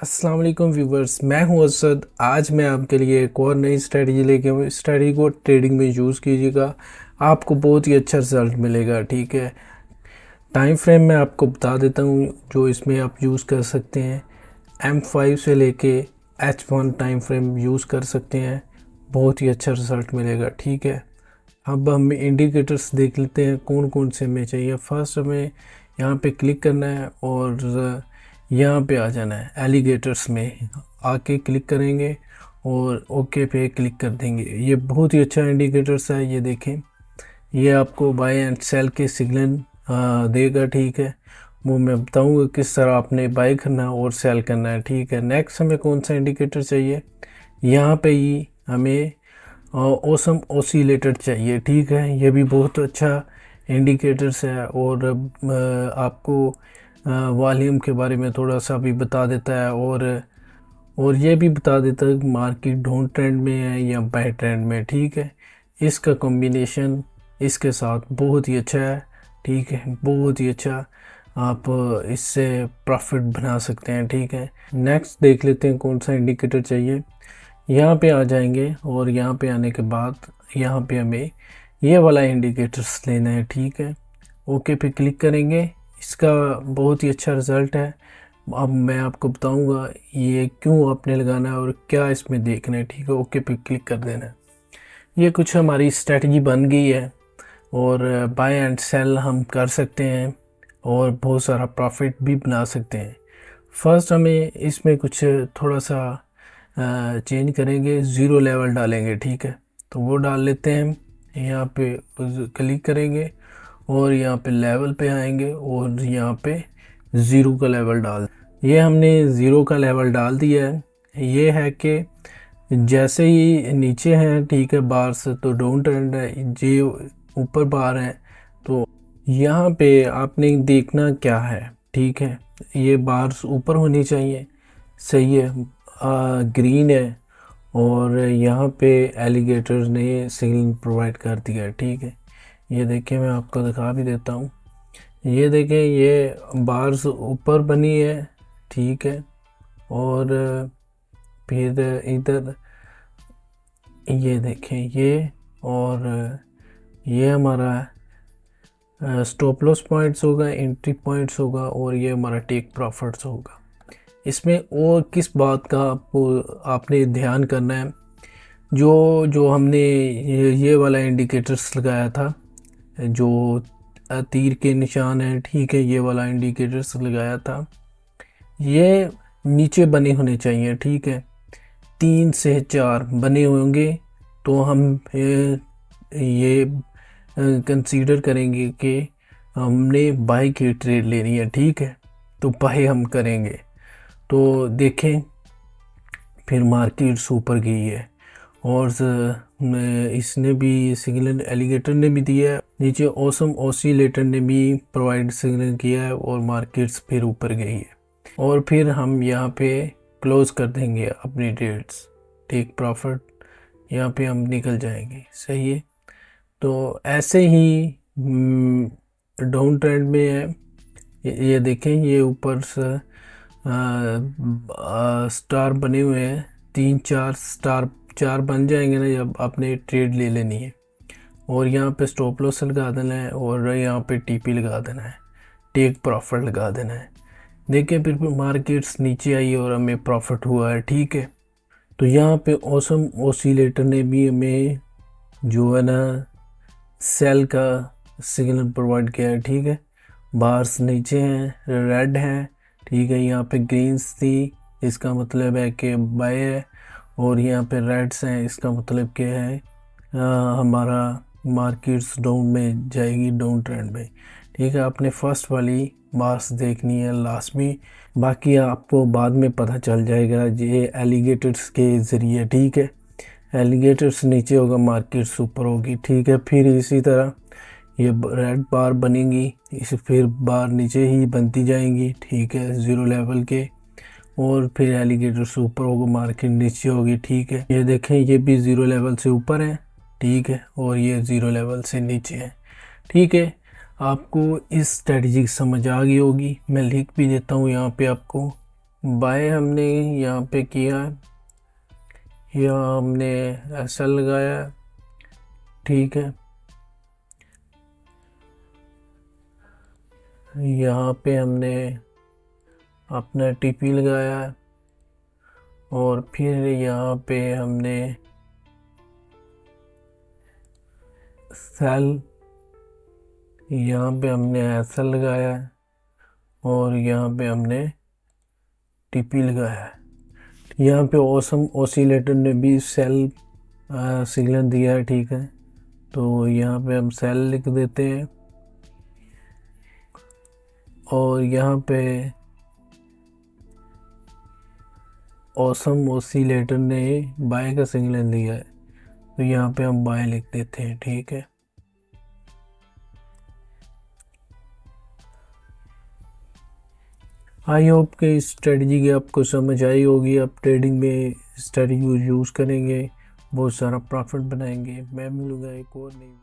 अस्सलाम वालेकुम व्यूवर्स, मैं हूं असद। आज मैं आपके लिए एक और नई स्ट्रेटजी लेके हूँ। इस स्ट्रेटजी को ट्रेडिंग में यूज़ कीजिएगा, आपको बहुत ही अच्छा रिजल्ट मिलेगा। ठीक है, टाइम फ्रेम मैं आपको बता देता हूँ जो इसमें आप यूज़ कर सकते हैं। M5 से लेके H1 टाइम फ्रेम यूज़ कर सकते हैं, बहुत ही अच्छा रिजल्ट मिलेगा। ठीक है, अब हम इंडिकेटर्स देख लेते हैं कौन कौन से हमें चाहिए। फर्स्ट हमें यहाँ पे क्लिक करना है और यहाँ पे आ जाना है। एलिगेटर्स में आके क्लिक करेंगे और ओके पे क्लिक कर देंगे। ये बहुत ही अच्छा इंडिकेटर्स है। ये देखें, ये आपको बाय एंड सेल के सिग्नल देगा। ठीक है, वो मैं बताऊंगा किस तरह आपने बाय करना है और सेल करना है। ठीक है, नेक्स्ट हमें कौन सा इंडिकेटर चाहिए, यहाँ पे ही हमें ओसम ओसिलेटर चाहिए। ठीक है, ये भी बहुत अच्छा इंडिकेटर्स है और आपको वॉल्यूम के बारे में थोड़ा सा भी बता देता है और ये भी बता देता है कि मार्केट डाउन ट्रेंड में है या बाय ट्रेंड में। ठीक है, इसका कॉम्बिनेशन इसके साथ बहुत ही अच्छा है। ठीक है, बहुत ही अच्छा, आप इससे प्रॉफिट बना सकते हैं। ठीक है, नेक्स्ट देख लेते हैं कौन सा इंडिकेटर चाहिए। यहाँ पे आ जाएंगे और यहाँ पे आने के बाद यहाँ पे हमें ये वाला इंडिकेटर्स लेना है। ठीक है, ओके पे क्लिक करेंगे। इसका बहुत ही अच्छा रिज़ल्ट है। अब मैं आपको बताऊंगा ये क्यों आपने लगाना है और क्या इसमें देखना है। ठीक है, ओके पे क्लिक कर देना है। ये कुछ हमारी स्ट्रेटजी बन गई है और बाय एंड सेल हम कर सकते हैं और बहुत सारा प्रॉफिट भी बना सकते हैं। फर्स्ट हमें इसमें कुछ थोड़ा सा चेंज करेंगे, ज़ीरो लेवल डालेंगे। ठीक है, तो वो डाल लेते हैं। यहाँ पे क्लिक करेंगे और यहाँ पे लेवल पे आएंगे और यहाँ पे ज़ीरो का लेवल डाल, ये हमने ज़ीरो का लेवल डाल दिया है। ये है कि जैसे ही नीचे है, ठीक है, बार से तो डाउन ट्रेंड है, जे ऊपर बार है तो यहाँ पे आपने देखना क्या है। ठीक है, ये बार्स ऊपर होनी चाहिए, सही है, ग्रीन है और यहाँ पे एलिगेटर्स ने सिग्नल प्रोवाइड कर दिया है। ठीक है, ये देखिए, मैं आपको दिखा भी देता हूँ। ये देखें, ये बार्स ऊपर बनी है। ठीक है, और फिर इधर ये देखें, ये और ये हमारा स्टॉप लॉस पॉइंट्स होगा, एंट्री पॉइंट्स होगा और ये हमारा टेक प्रॉफिट्स होगा। इसमें और किस बात का आपने ध्यान करना है, जो जो हमने ये वाला इंडिकेटर्स लगाया था, जो तीर के निशान है। ठीक है, ये वाला इंडिकेटर्स लगाया था, ये नीचे बने होने चाहिए। ठीक है, 3 से 4 बने होंगे तो हम ये कंसीडर करेंगे कि हमने बाई की ट्रेड लेनी है। ठीक है, तो बाई हम करेंगे। तो देखें, फिर मार्केट ऊपर गई है और इसने भी सिग्नल, एलिगेटर ने भी दिया है, नीचे ओसम ओसिलेटर ने भी प्रोवाइड सिग्नल किया है और मार्केट्स फिर ऊपर गई है। और फिर हम यहाँ पे क्लोज कर देंगे अपनी ट्रेड्स, टेक प्रॉफिट, यहाँ पे हम निकल जाएंगे। सही है, तो ऐसे ही डाउन ट्रेंड में है। ये देखें, ये ऊपर से स्टार बने हुए हैं, 3 4 स्टार, 4 बन जाएंगे ना जब आपने ट्रेड ले लेनी है। और यहाँ पे स्टॉप लॉस लगा देना है और यहाँ पे टीपी लगा देना है, टेक प्रॉफिट लगा देना है। देखिए, फिर मार्केट्स नीचे आई और हमें प्रॉफिट हुआ है। ठीक है, तो यहाँ पे ओसम ओसिलेटर ने भी हमें जो है ना सेल का सिग्नल प्रोवाइड किया है। ठीक है, बार्स नीचे हैं, रेड हैं। ठीक है, यहाँ पे ग्रीन्स थी, इसका मतलब है कि बाय है, और यहाँ पे रेड्स हैं, इसका मतलब क्या है, हमारा मार्केट्स डाउन में जाएगी, डाउन ट्रेंड में। ठीक है, आपने फर्स्ट वाली बार्स देखनी है लास्ट में, बाकी आपको बाद में पता चल जाएगा ये एलिगेटर्स के ज़रिए। ठीक है, एलिगेटर्स नीचे होगा, मार्केट्स ऊपर होगी। ठीक है, फिर इसी तरह ये रेड बार बनेंगी, इस फिर बार नीचे ही बनती जाएंगी। ठीक है, ज़ीरो लेवल के, और फिर एलिगेटर्स ऊपर होगा, मार्केट नीचे होगी। ठीक है, ये देखें, ये भी ज़ीरो लेवल से ऊपर है। ठीक है, और ये ज़ीरो लेवल से नीचे है। ठीक है, आपको इस स्ट्रेटजी समझ आ गई होगी। मैं लिख भी देता हूँ यहाँ पे आपको, बाय हमने यहाँ पे किया, यहाँ हमने ऐसा लगाया, ठीक है। यहाँ पे हमने अपना टीपी लगाया और फिर यहाँ पे हमने सेल, यहाँ पे हमने ऐसा लगाया और यहाँ पे हमने टीपी लगाया। यहाँ पे ऑसम ऑसिलेटर ने भी सेल सिग्नल दिया है, ठीक है। तो यहाँ पे हम सेल लिख देते हैं और यहाँ पे ऑसम ऑसिलेटर ने बाय का सिग्नल दिया है, तो यहाँ पे हम बाय लिख देते हैं, ठीक है। आई होप कि इस स्ट्रेटजी की आपको समझ आई होगी। आप ट्रेडिंग में स्ट्रेटजी यूज़ करेंगे, बहुत सारा प्रॉफिट बनाएंगे। मैं मिलूँगा एक और नई